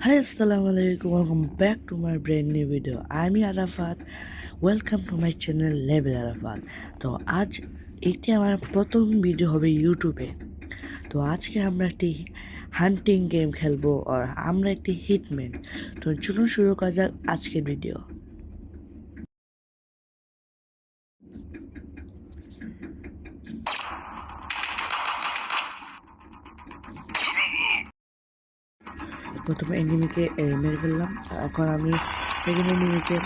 Hi, Assalamualaikum. Welcome back to my brand new video. I'm Arafat. Welcome to my channel Level Arafat. তো আজ এটি আমার প্রথম video হবে ইউটিউবে। তো আজকে আমরা একটি হান্টিং গেম খেলবো আর আমরা একটি হিটম্যান। তো চলুন শুরু করা যাক আজকের ভিডিও। প্রথমে এনিমিকে মেরে ফেললাম। এখন আমি সেকেন্ড এনিমিকে,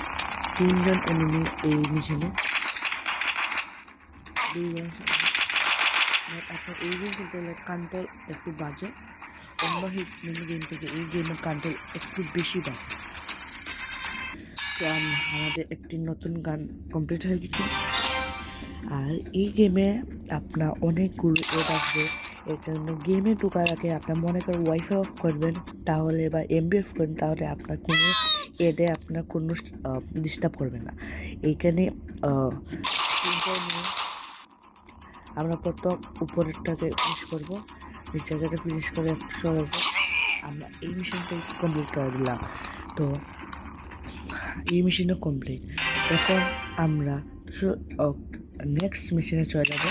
তিনজন এনিমি এই মিশনে, দুইজন। এখন এই গেম খেলতে হলে কন্ট্রোল একটু বাজে, অন্য হিটম্যান গেম থেকে এই গেমের কন্ট্রোল একটু বেশি বাজে। তো আমাদের একটি নতুন গান কমপ্লিট হয়ে গেছে। আর এই গেমে আপনার অনেকগুলো এড আসবে। এর জন্য গেমে ঢোকার আগে আপনার মনে করেন ওয়াইফাই অফ করবেন, তাহলে বা এমবি অফ করবেন, তাহলে আপনার কোনো এডে আপনার কোনো ডিস্টার্ব করবে না। এইখানে আমরা প্রথম উপরেরটাকে ফিনিশ করবো, নিচেরটাকে ফিনিশ করে একটু সহজে আমরা এই মিশনটাই কমপ্লিট করে দিলাম। তো এই মিশনও কমপ্লিট। এখন আমরা নেক্সট মিশনে চলে যাব।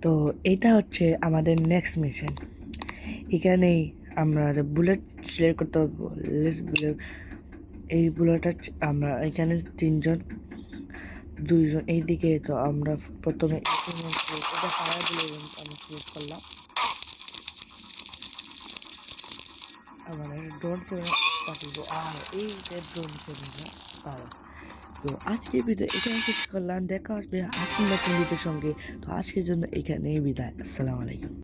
তো এটা হচ্ছে আমাদের নেক্সট মিশন। এখানেই আমরা বুলেট সিলেক্ট করতে হবে। এই বুলেটটা আমরা এখানে তিনজন, দুইজন এইদিকে। তো আমরা প্রথমে এটা ফায়ার বুলেট আমরা সিলেক্ট করলাম। আমরা ড্রোন ক্যামেরা পাঠাবো, আর এই ড্রোন ক্যামেরা পাওয়া। তো আজকের ভিডিও এখানে শেষ করলাম। দেখা আসবে নতুন ভিডিওর সঙ্গে। তো আজকের জন্য এখানেই বিদায়। আসসালামু আলাইকুম।